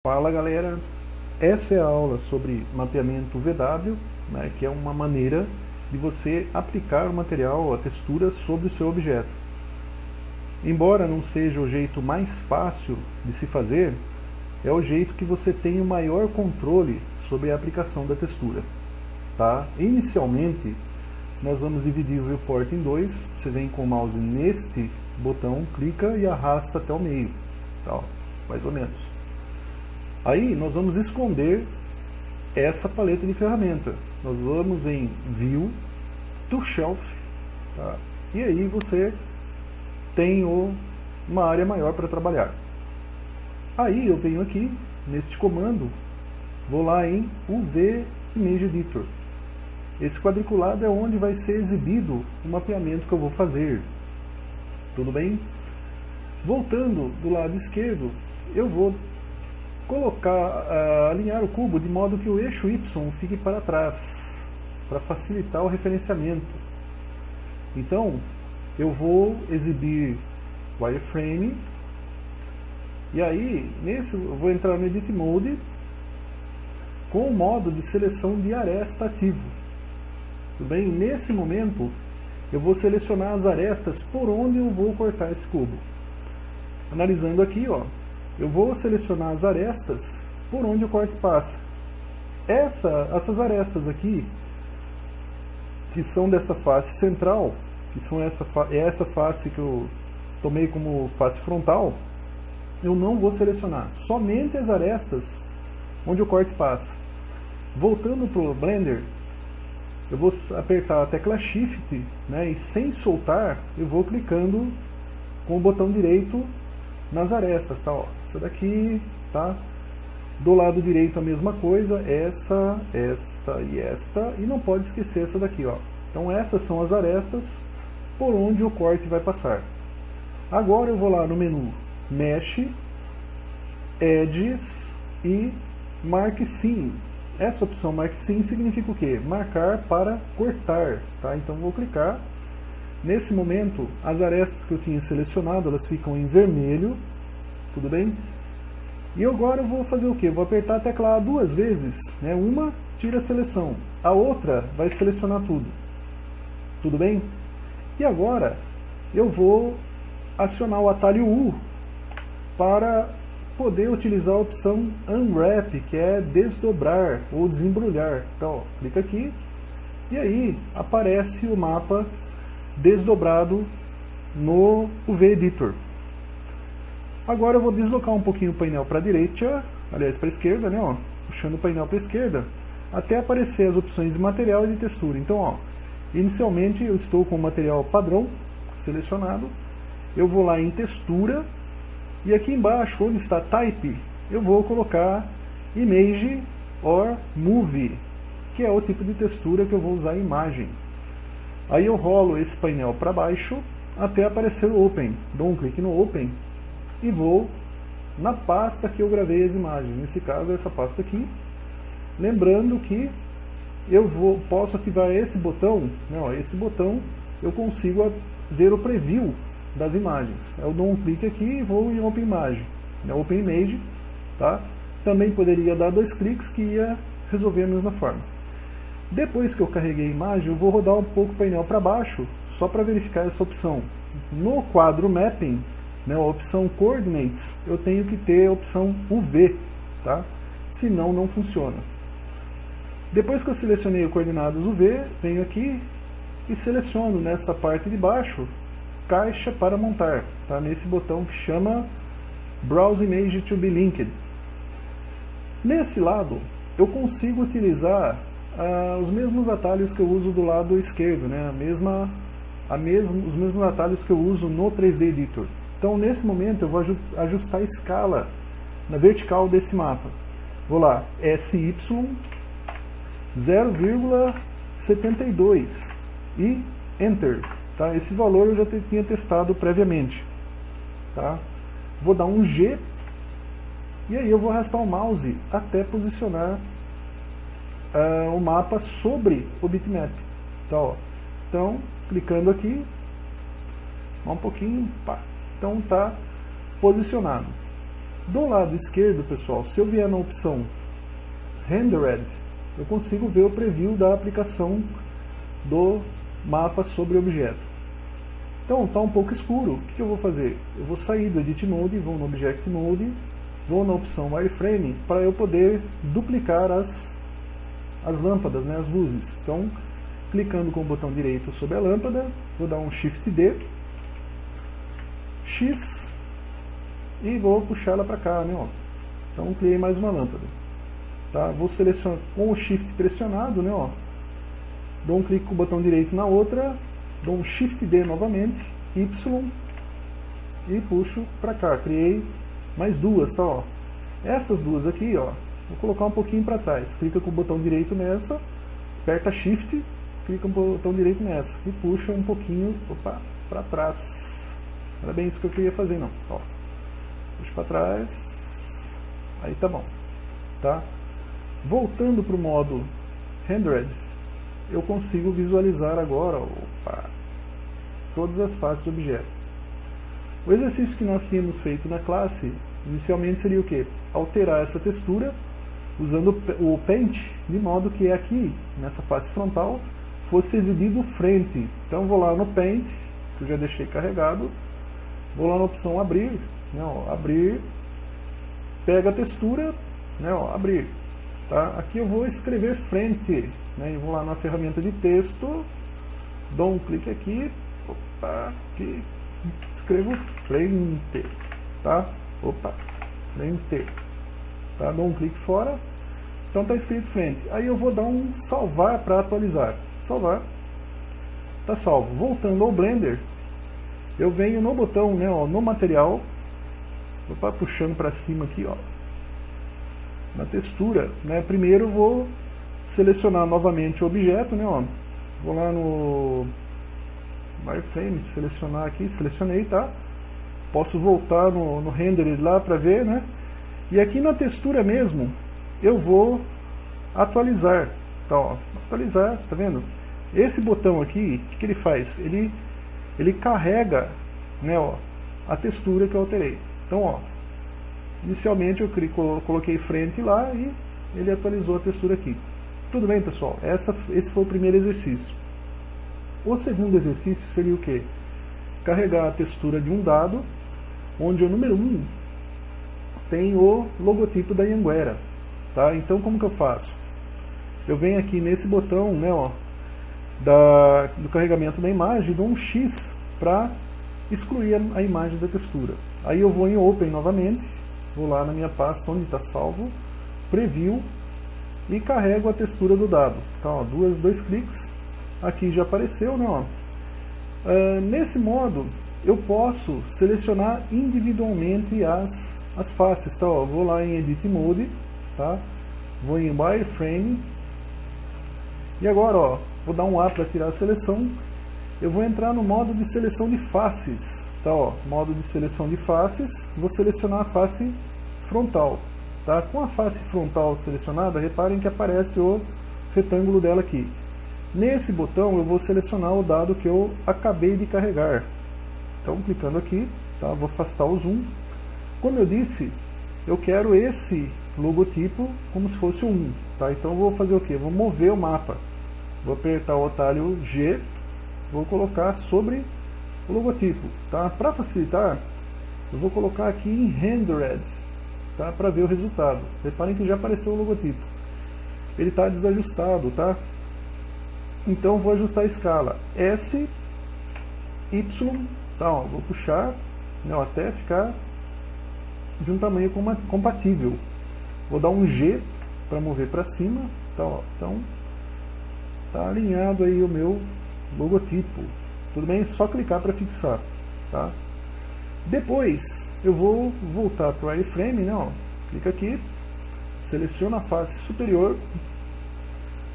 Fala galera, essa é a aula sobre mapeamento VW, né, que é uma maneira de você aplicar o material, a textura sobre o seu objeto. Embora não seja o jeito mais fácil de se fazer, é o jeito que você tem o maior controle sobre a aplicação da textura. Tá? Inicialmente, nós vamos dividir o viewport em dois. Você vem com o mouse neste botão, clica e arrasta até o meio, tá? Mais ou menos. Aí nós vamos esconder essa paleta de ferramenta. Nós vamos em View, to Shelf, tá? E aí você tem uma área maior para trabalhar. Aí eu venho aqui, neste comando, vou lá em UV Image Editor. Esse quadriculado é onde vai ser exibido o mapeamento que eu vou fazer. Tudo bem? Voltando do lado esquerdo, eu vou alinhar o cubo de modo que o eixo Y fique para trás, para facilitar o referenciamento. Então, eu vou exibir wireframe, e aí, eu vou entrar no Edit Mode, com o modo de seleção de aresta ativo. Tudo bem? Nesse momento, eu vou selecionar as arestas por onde eu vou cortar esse cubo. Analisando aqui, ó, eu vou selecionar as arestas por onde o corte passa. Essas arestas aqui, que são dessa face central, que são essa face que eu tomei como face frontal, eu não vou selecionar. Somente as arestas onde o corte passa. Voltando para o Blender, eu vou apertar a tecla Shift, né, e sem soltar, eu vou clicando com o botão direito nas arestas, tá? Ó, essa daqui, tá? Do lado direito a mesma coisa, esta e esta, e não pode esquecer essa daqui, ó. Então essas são as arestas por onde o corte vai passar. Agora eu vou lá no menu Mesh, Edges e Mark Scene. Essa opção Mark Scene significa o quê? Marcar para cortar, tá? Então vou clicar. Nesse momento, as arestas que eu tinha selecionado, elas ficam em vermelho, tudo bem? E agora eu vou fazer o quê? Vou apertar a tecla A duas vezes, né? Uma tira a seleção, a outra vai selecionar tudo, tudo bem? E agora eu vou acionar o atalho U para poder utilizar a opção Unwrap, que é desdobrar ou desembrulhar. Então, ó, clica aqui e aí aparece o mapa desdobrado no UV Editor. Agora eu vou deslocar um pouquinho o painel para a direita, aliás para a esquerda, né, ó, puxando o painel para a esquerda, até aparecer as opções de material e de textura. Então, ó, inicialmente eu estou com o material padrão selecionado, eu vou lá em textura, e aqui embaixo, onde está Type, eu vou colocar Image or Movie, que é o tipo de textura que eu vou usar em imagem. Aí eu rolo esse painel para baixo até aparecer o Open. Dou um clique no Open e vou na pasta que eu gravei as imagens. Nesse caso, essa pasta aqui. Lembrando que eu posso ativar esse botão, né, ó, esse botão eu consigo ver o preview das imagens. Eu dou um clique aqui e vou em Open Image, né, Open Image, tá? Também poderia dar dois cliques que ia resolver a mesma forma. Depois que eu carreguei a imagem, eu vou rodar um pouco o painel para baixo, só para verificar essa opção. No quadro Mapping, né, a opção Coordinates, eu tenho que ter a opção UV, tá? Senão não funciona. Depois que eu selecionei o coordenados UV, venho aqui e seleciono nessa parte de baixo, caixa para montar, tá? Nesse botão que chama Browse Image to be Linked. Nesse lado, eu consigo utilizar os mesmos atalhos que eu uso do lado esquerdo, né? Os mesmos atalhos que eu uso no 3D Editor. Então, nesse momento, eu vou ajustar a escala na vertical desse mapa. Vou lá, SY 0,72 e Enter. Tá? Esse valor eu já tinha testado previamente. Tá? Vou dar um G e aí eu vou arrastar o mouse até posicionar o mapa sobre o bitmap. Tá, ó. Então, clicando aqui, um pouquinho, pá. Então tá posicionado. Do lado esquerdo, pessoal, se eu vier na opção Rendered, eu consigo ver o preview da aplicação do mapa sobre o objeto. Então, está um pouco escuro. O que eu vou fazer? Eu vou sair do Edit Mode, vou no Object Mode, vou na opção Wireframe para eu poder duplicar as lâmpadas, né, as luzes. Então, clicando com o botão direito sobre a lâmpada, vou dar um Shift D, X, e vou puxar ela para cá, né, ó. Então, criei mais uma lâmpada. Tá? Vou selecionar com o Shift pressionado, né, ó. Dou um clique com o botão direito na outra, dou um Shift D novamente, Y, e puxo para cá. Criei mais duas, tá, ó. Essas duas aqui, ó, vou colocar um pouquinho para trás. Clica com o botão direito nessa, aperta Shift, clica com o botão direito nessa e puxa um pouquinho para trás. Não era bem isso que eu queria fazer, não. Ó, puxa para trás, aí tá bom, tá? Voltando para o modo Rendered, eu consigo visualizar agora, todas as faces do objeto. O exercício que nós tínhamos feito na classe, inicialmente seria o quê? Alterar essa textura usando o Paint, de modo que aqui, nessa face frontal, fosse exibido frente. Então vou lá no Paint, que eu já deixei carregado, vou lá na opção Abrir, né, ó, abrir, pega a textura, né, ó, abrir. Tá? Aqui eu vou escrever frente, né, e vou lá na ferramenta de texto, dou um clique aqui, aqui, escrevo frente, tá? Frente, tá? Dou um clique fora, então está escrito frente. Aí eu vou dar um salvar para atualizar, salvar, tá salvo. Voltando ao Blender, eu venho no botão, né, ó, no material, puxando para cima aqui, ó, na textura, né? Primeiro vou selecionar novamente o objeto, né, ó. Vou lá no Wireframe, selecionar aqui, selecionei, tá? Posso voltar no Render lá para ver, né? E aqui na textura mesmo, eu vou atualizar, tá, ó, atualizar, tá vendo? Esse botão aqui, o que ele faz? Ele carrega, né, ó, a textura que eu alterei. Então, ó, inicialmente eu coloquei frente lá e ele atualizou a textura aqui. Tudo bem, pessoal? Esse foi o primeiro exercício. O segundo exercício seria o quê? Carregar a textura de um dado, onde o número 1 tem o logotipo da Anhanguera. Tá? Então, como que eu faço? Eu venho aqui nesse botão, né, ó, do carregamento da imagem, dou um X para excluir a imagem da textura. Aí eu vou em Open novamente, vou lá na minha pasta onde está salvo, Preview, e carrego a textura do dado. Então, ó, dois cliques, aqui já apareceu, né, ó. Nesse modo, eu posso selecionar individualmente as faces. Tá, ó, vou lá em Edit Mode, tá? Vou em Wireframe, e agora, ó, vou dar um A para tirar a seleção. Eu vou entrar no modo de seleção de faces. Tá, ó, modo de seleção de faces, vou selecionar a face frontal. Tá? Com a face frontal selecionada, reparem que aparece o retângulo dela aqui. Nesse botão eu vou selecionar o dado que eu acabei de carregar. Então, clicando aqui, tá? Vou afastar o zoom. Como eu disse, eu quero esse logotipo como se fosse um 1. Tá? Então eu vou fazer o quê? Vou mover o mapa. Vou apertar o atalho G, vou colocar sobre o logotipo. Tá? Para facilitar, eu vou colocar aqui em Rendered, tá? Para ver o resultado. Reparem que já apareceu o logotipo. Ele está desajustado, tá? Então vou ajustar a escala S, Y, tá? Ó, vou puxar, né, até ficar de um tamanho compatível. Vou dar um G para mover para cima, tá? Ó, então tá alinhado aí o meu logotipo. Tudo bem? Só clicar para fixar, tá? Depois eu vou voltar para o wireframe, né, ó. Clica aqui, seleciona a face superior.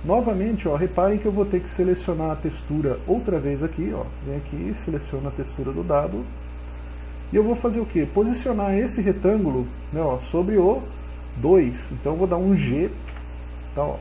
Novamente, ó, reparem que eu vou ter que selecionar a textura outra vez aqui, ó. Vem aqui, seleciona a textura do dado. E eu vou fazer o quê? Posicionar esse retângulo, né, ó, sobre o 2. Então eu vou dar um G, tá, ó.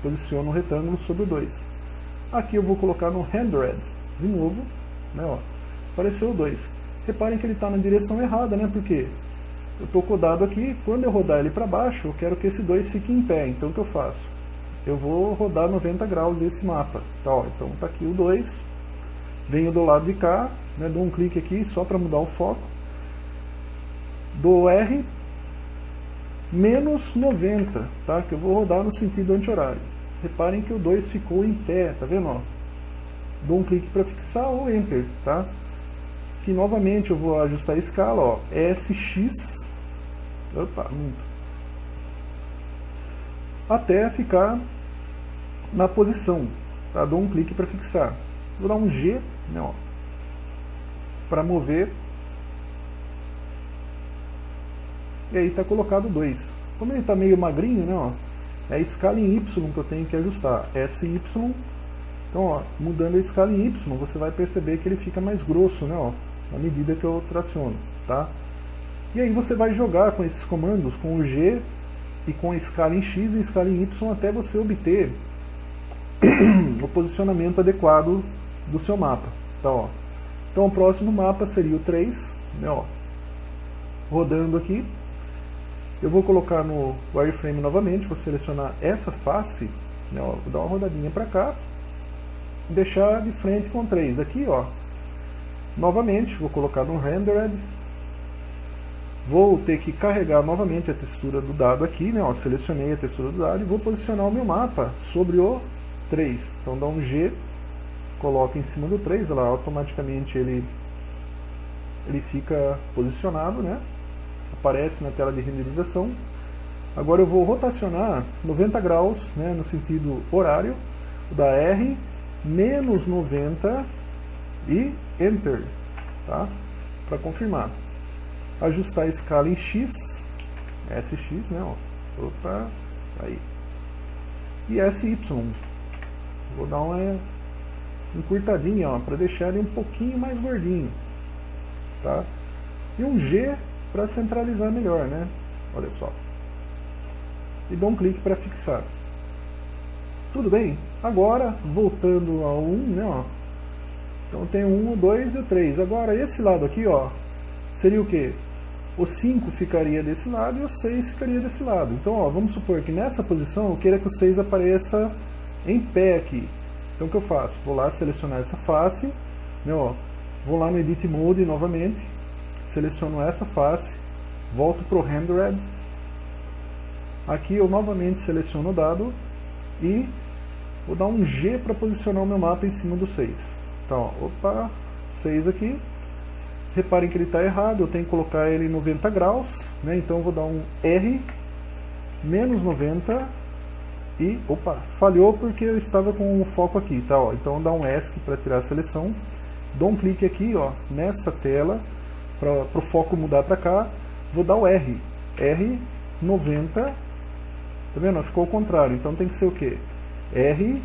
Posiciono o retângulo sobre o 2. Aqui eu vou colocar no Rendered, de novo, né, ó. Apareceu o 2. Reparem que ele está na direção errada, né? Porque Eu estou com o dado aqui, quando eu rodar ele para baixo, eu quero que esse 2 fique em pé. Então o que eu faço? Eu vou rodar 90 graus desse mapa. Tá, ó, então está aqui o 2, venho do lado de cá, né, dou um clique aqui só para mudar o foco, dou R, menos 90, tá, que eu vou rodar no sentido anti-horário. Reparem que o 2 ficou em pé, tá vendo? Ó? Dou um clique para fixar ou Enter, tá? Aqui novamente eu vou ajustar a escala, ó, SX, opa, muito, até ficar na posição, tá? Dou um clique para fixar, vou dar um G, né, ó, para mover, e aí está colocado 2. Como ele está meio magrinho, né, ó, é a escala em Y que eu tenho que ajustar, SY. Então, ó, mudando a escala em Y, você vai perceber que ele fica mais grosso, né, ó, na medida que eu traciono, tá? E aí você vai jogar com esses comandos, com o G e com a escala em X e escala em Y, até você obter o posicionamento adequado do seu mapa, tá, ó. Então o próximo mapa seria o 3, né, ó, rodando aqui. Eu vou colocar no wireframe novamente, vou selecionar essa face, né, ó, vou dar uma rodadinha para cá, deixar de frente com 3. Aqui, ó, novamente, vou colocar no rendered, vou ter que carregar novamente a textura do dado aqui, né, ó, selecionei a textura do dado e vou posicionar o meu mapa sobre o 3. Então dá um G, coloca em cima do 3, lá automaticamente ele fica posicionado, né? Aparece na tela de renderização. Agora eu vou rotacionar 90 graus, né, no sentido horário, da R, menos 90 e Enter, tá? Para confirmar. Ajustar a escala em X, SX, né, ó. Opa, aí. E SY. Vou dar uma encurtadinha, ó, para deixar ele um pouquinho mais gordinho, tá? E um G para centralizar melhor, né? Olha só. E dou um clique para fixar. Tudo bem? Agora, voltando ao 1, né, ó. Então tem o 1, o 2 e o 3. Agora esse lado aqui, ó, seria o quê? O 5 ficaria desse lado e o 6 ficaria desse lado. Então, ó, vamos supor que nessa posição eu queira que o 6 apareça em pé aqui. Então o que eu faço? Vou lá selecionar essa face, né, ó, vou lá no Edit Mode novamente, seleciono essa face, volto para o Rendered, aqui eu novamente seleciono o dado e vou dar um G para posicionar o meu mapa em cima do 6. Então, ó, opa, 6 aqui, reparem que ele está errado, eu tenho que colocar ele em 90 graus, né, então eu vou dar um R, menos 90 e, opa, falhou porque eu estava com o foco aqui, tá, ó, então dá um ESC para tirar a seleção, dou um clique aqui, ó, nessa tela, para o foco mudar para cá, vou dar o R, R 90, tá vendo? Ficou ao contrário, então tem que ser o que? R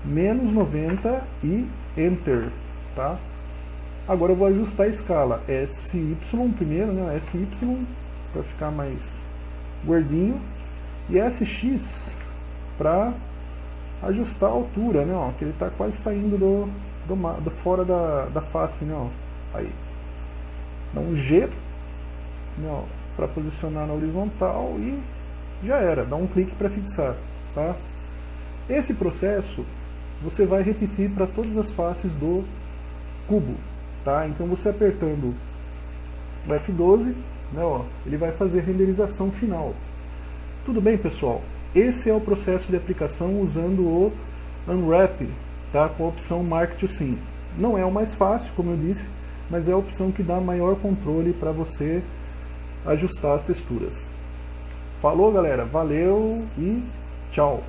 menos 90 e Enter, tá? Agora eu vou ajustar a escala, SY primeiro, né? SY para ficar mais gordinho e SX para ajustar a altura, né? Ó, que ele está quase saindo do fora da face, né? Ó, aí. Dá um G, né, para posicionar na horizontal e já era, dá um clique para fixar, tá? Esse processo você vai repetir para todas as faces do cubo, tá? Então você apertando o F12, né, ó, ele vai fazer a renderização final. Tudo bem, pessoal? Esse é o processo de aplicação usando o Unwrap, tá? Com a opção Mark to Scene. Não é o mais fácil, como eu disse, mas é a opção que dá maior controle para você ajustar as texturas. Falou, galera, valeu e tchau!